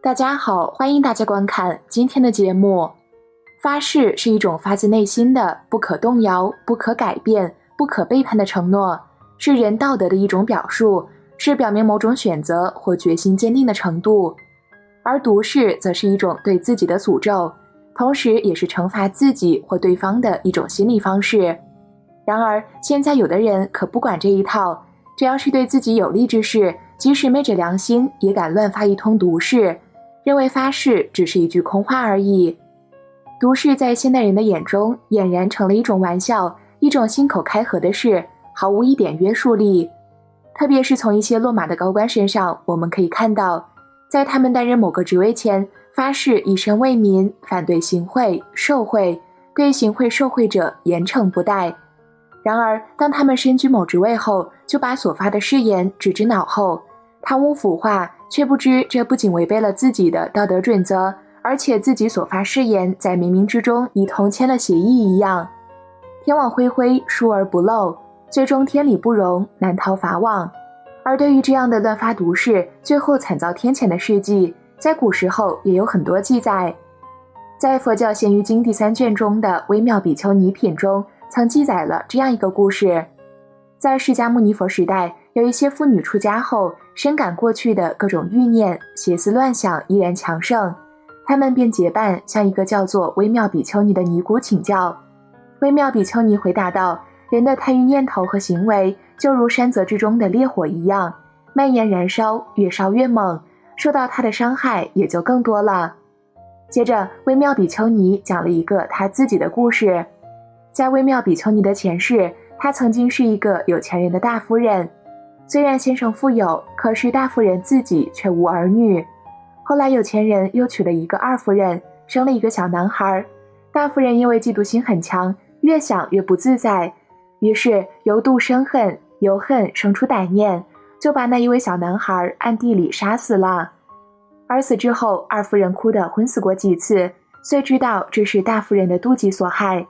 大家好，欢迎大家观看今天的节目。发誓是一种发自内心的、不可动摇、不可改变、不可背叛的承诺，是人道德的一种表述，是表明某种选择或决心坚定的程度。而毒誓则是一种对自己的诅咒，同时也是惩罚自己或对方的一种心理方式。然而，现在有的人可不管这一套，只要是对自己有利之事，即使昧着良心，也敢乱发一通毒誓，认为发誓只是一句空话而已。毒誓在现代人的眼中俨然成了一种玩笑，一种信口开河的事，毫无一点约束力。特别是从一些落马的高官身上，我们可以看到，在他们担任某个职位前，发誓以身为民，反对行贿受贿，对行贿受贿者严惩不贷。然而当他们身居某职位后，就把所发的誓言置之脑后，贪污腐化，却不知这不仅违背了自己的道德准则，而且自己所发誓言在冥冥之中已同签了协议一样。天网恢恢，疏而不漏，最终天理不容，难逃法网。而对于这样的乱发毒誓，最后惨遭天谴的事迹，在古时候也有很多记载。在佛教咸鱼经第3卷中的《微妙比丘尼品》中，曾记载了这样一个故事。在释迦牟尼佛时代，有一些妇女出家后，深感过去的各种欲念、邪思乱想依然强盛，她们便结伴向一个叫做微妙比丘尼的尼姑请教。微妙比丘尼回答道，人的贪欲念头和行为就如山泽之中的烈火一样，蔓延燃烧，越烧越猛，受到它的伤害也就更多了。接着微妙比丘尼讲了一个她自己的故事。在微妙比丘尼的前世，她曾经是一个有钱人的大夫人，虽然先生富有，可是大夫人自己却无儿女。后来有钱人又娶了一个二夫人，生了一个小男孩。大夫人因为嫉妒心很强，越想越不自在，于是由妒生恨，由恨生出歹念，就把那一位小男孩暗地里杀死了。而死之后，二夫人哭得昏死过几次，遂知道这是大夫人的妒忌所害。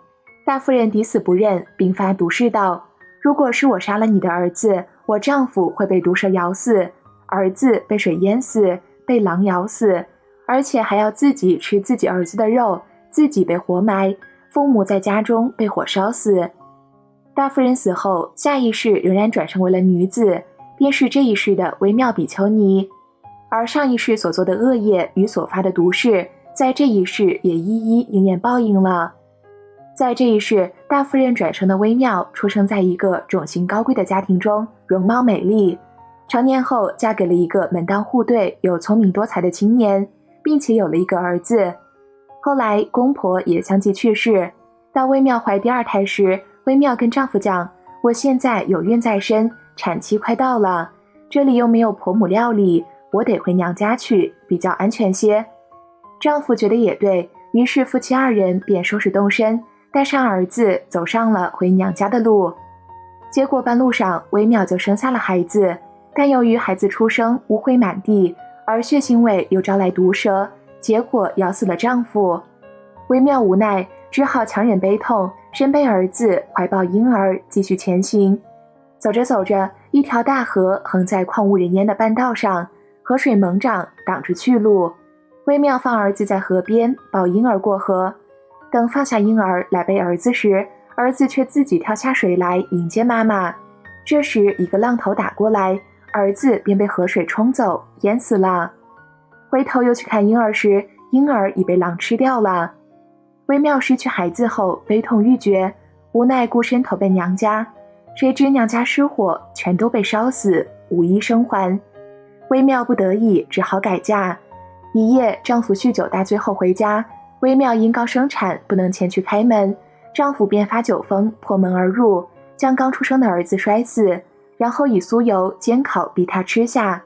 大夫人抵死不认，并发毒誓道，如果是我杀了你的儿子，我丈夫会被毒蛇咬死，儿子被水淹死，被狼咬死，而且还要自己吃自己儿子的肉，自己被活埋，父母在家中被火烧死。大夫人死后，下一世仍然转生为了女子，便是这一世的微妙比丘尼。而上一世所做的恶业与所发的毒誓，在这一世也一一应验报应了。在这一世，大夫人转生的微妙出生在一个种姓高贵的家庭中，容貌美丽。成年后嫁给了一个门当户对又聪明多才的青年，并且有了一个儿子。后来公婆也相继去世，到微妙怀第2胎时，微妙跟丈夫讲，我现在有孕在身，产期快到了，这里又没有婆母料理，我得回娘家去，比较安全些。丈夫觉得也对，于是夫妻2人便收拾动身，带上儿子走上了回娘家的路。结果半路上微妙就生下了孩子，但由于孩子出生污秽满地，而血腥味又招来毒蛇，结果咬死了丈夫。微妙无奈，只好强忍悲痛，身背儿子，怀抱婴儿，继续前行。走着走着，一条大河横在旷无人烟的半道上，河水猛涨，挡住去路。微妙放儿子在河边，抱婴儿过河。等放下婴儿来背儿子时，儿子却自己跳下水来迎接妈妈。这时一个浪头打过来，儿子便被河水冲走，淹死了。回头又去看婴儿时，婴儿已被狼吃掉了。微妙失去孩子后悲痛欲绝，无奈孤身投奔娘家，谁知娘家失火，全都被烧死，无一生还。微妙不得已只好改嫁。一夜丈夫酗酒大醉后回家，微妙因高生产不能前去开门，丈夫便发酒疯破门而入，将刚出生的儿子摔死，然后以酥油煎烤逼他吃下。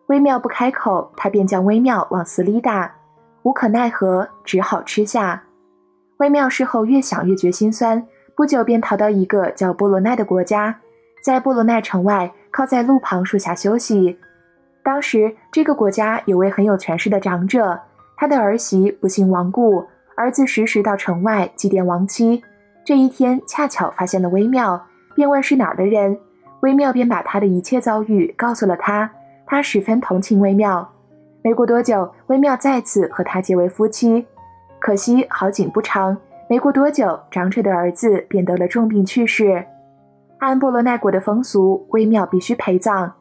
微妙不开口，他便将微妙往死里打，无可奈何，只好吃下。微妙事后越想越觉心酸，不久便逃到一个叫波罗奈的国家，在波罗奈城外靠在路旁树下休息。当时这个国家有位很有权势的长者，他的儿媳不幸亡故，儿子时时到城外祭奠亡妻。这一天恰巧发现了微妙，便问是哪儿的人。微妙便把他的一切遭遇告诉了他，他十分同情微妙。没过多久，微妙再次和他结为夫妻。可惜好景不长，没过多久，长者的儿子便得了重病去世。按波罗奈国的风俗，微妙必须陪葬，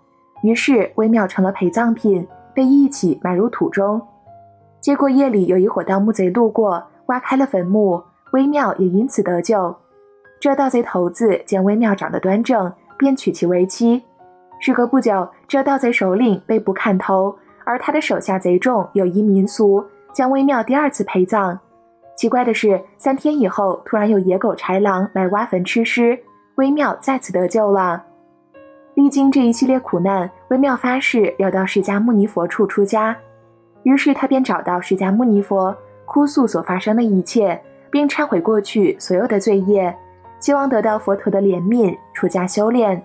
于是微妙成了陪葬品，被一起埋入土中。结果夜里有一伙盗墓贼路过，挖开了坟墓，微妙也因此得救。这盗贼头子见微妙长得端正，便娶其为妻。时隔不久，这盗贼首领被捕砍头，而他的手下贼众有一民俗，将微妙第二次陪葬。奇怪的是，3天以后，突然有野狗豺狼来挖坟吃尸，微妙再次得救了。历经这一系列苦难，微妙发誓要到释迦牟尼佛处出家。于是他便找到释迦牟尼佛，哭诉所发生的一切，并忏悔过去所有的罪业，希望得到佛陀的怜悯，出家修炼。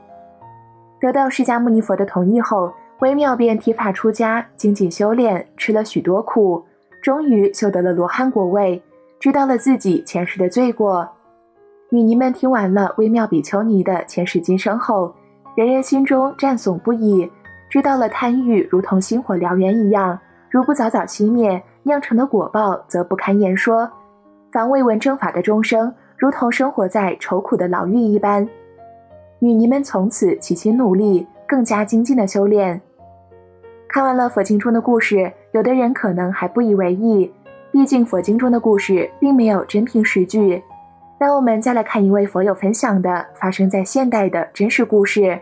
得到释迦牟尼佛的同意后，微妙便剃发出家，精进修炼，吃了许多苦，终于修得了罗汉果位，知道了自己前世的罪过。女尼们听完了微妙比丘尼的前世今生后，人人心中赞颂不已，知道了贪欲如同星火燎原一样，如不早早熄灭，酿成的果报则不堪言说。凡未闻正法的众生，如同生活在愁苦的牢狱一般。女尼们从此齐心努力，更加精进的修炼。看完了佛经中的故事，有的人可能还不以为意，毕竟佛经中的故事并没有真凭实据。那我们再来看一位佛友分享的发生在现代的真实故事。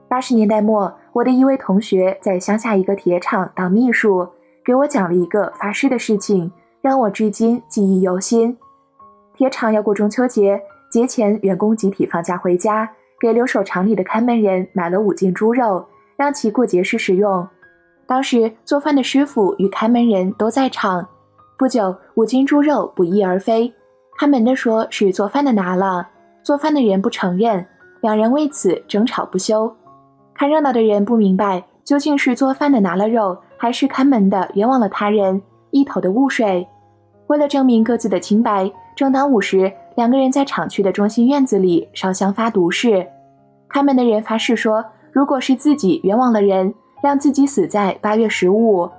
80年代末，我的一位同学在乡下一个铁厂当秘书，给我讲了一个发誓的事情，让我至今记忆犹新。铁厂要过中秋节，节前员工集体放假回家，给留守厂里的看门人买了5斤猪肉，让其过节时食用。当时做饭的师傅与看门人都在场。不久，5斤猪肉不翼而飞，看门的说是做饭的拿了，做饭的人不承认，两人为此争吵不休。看热闹的人不明白究竟是做饭的拿了肉，还是看门的冤枉了他人，一头的雾水。为了证明各自的清白，正当午时，两个人在厂区的中心院子里烧香发毒誓。看门的人发誓说，如果是自己冤枉了人，让自己死在8月15。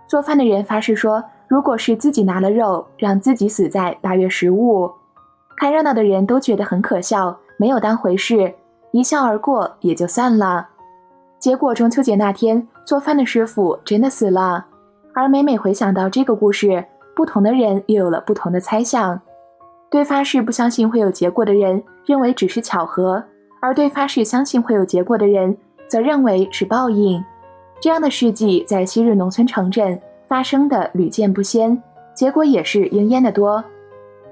做饭的人发誓说，如果是自己拿了肉，让自己死在8月15。看热闹的人都觉得很可笑，没有当回事，一笑而过，也就散了。结果中秋节那天，做饭的师傅真的死了。而每每回想到这个故事，不同的人又有了不同的猜想。对发誓不相信会有结果的人，认为只是巧合，而对发誓相信会有结果的人，则认为是报应。这样的事迹在昔日农村城镇发生的屡见不鲜，结果也是应验的多。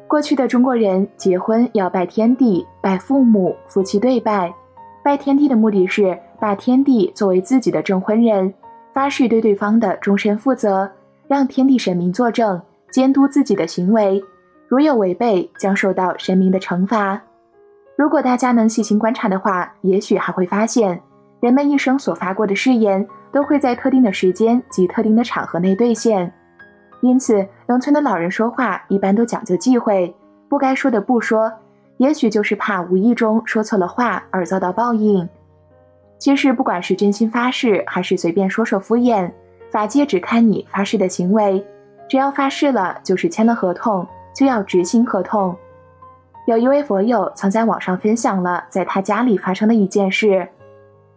过去的中国人结婚要拜天地、拜父母，夫妻对拜。拜天地的目的是把天地作为自己的证婚人，发誓对对方的终身负责，让天地神明作证，监督自己的行为，如有违背，将受到神明的惩罚。如果大家能细心观察的话，也许还会发现，人们一生所发过的誓言，都会在特定的时间及特定的场合内兑现。因此，农村的老人说话一般都讲究忌讳，不该说的不说，也许就是怕无意中说错了话而遭到报应。其实不管是真心发誓，还是随便说说敷衍，法界只看你发誓的行为，只要发誓了，就是签了合同，就要执行合同。有一位佛友曾在网上分享了在他家里发生的一件事。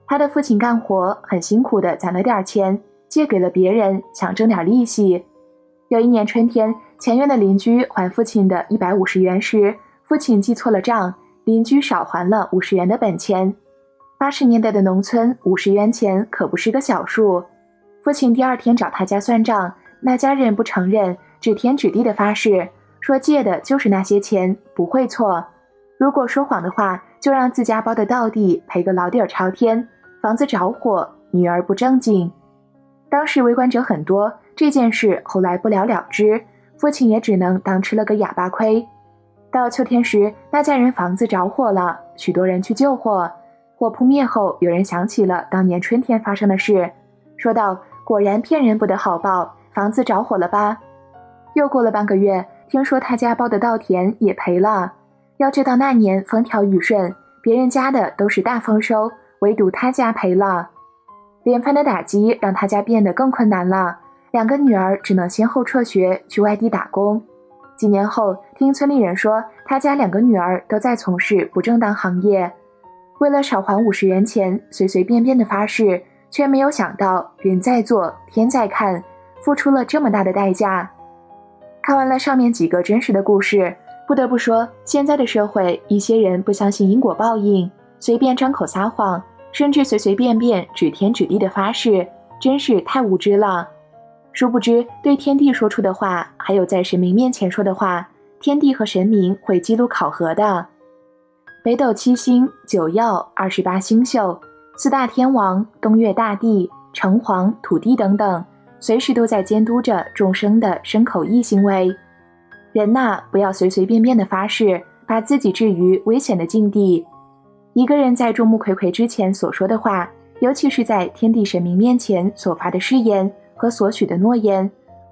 他的父亲干活很辛苦的攒了点钱，借给了别人，想挣点利息。有一年春天，前院的邻居还父亲的150元时，父亲记错了账，邻居少还了50元的本钱。80年代的农村，50元钱可不是个小数。父亲第2天找他家算账，那家人不承认，指天指地的发誓，说借的就是那些钱，不会错。如果说谎的话，就让自家包的到底，赔个老底儿朝天，房子着火，女儿不正经。当时围观者很多，这件事后来不了了之，父亲也只能当吃了个哑巴亏。到秋天时，那家人房子着火了，许多人去救火。火扑灭后，有人想起了当年春天发生的事，说道：果然骗人不得好报，房子着火了吧？又过了半个月，听说他家包的稻田也赔了。要知道那年风调雨顺，别人家的都是大丰收，唯独他家赔了。连番的打击让他家变得更困难了，2个女儿只能先后辍学去外地打工。几年后，听村里人说，他家2个女儿都在从事不正当行业，为了少还50元钱，随随便便的发誓，却没有想到人在做，天在看，付出了这么大的代价。看完了上面几个真实的故事，不得不说，现在的社会，一些人不相信因果报应，随便张口撒谎，甚至随随便便指天指地的发誓，真是太无知了。殊不知，对天地说出的话，还有在神明面前说的话，天地和神明会记录考核的。北斗7星、9曜、28星宿、4大天王、东岳大帝、城隍、土地等等，随时都在监督着众生的身口意行为。人呐，不要随随便便的发誓，把自己置于危险的境地。一个人在众目睽睽之前所说的话，尤其是在天地神明面前所发的誓言和所许的诺言，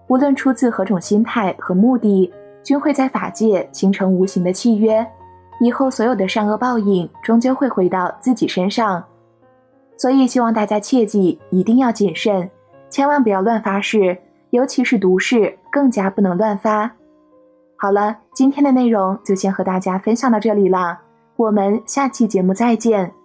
无论出自何种心态和目的，均会在法界形成无形的契约，以后所有的善恶报应终究会回到自己身上。所以希望大家切记，一定要谨慎，千万不要乱发誓，尤其是毒誓更加不能乱发。好了，今天的内容就先和大家分享到这里了，我们下期节目再见。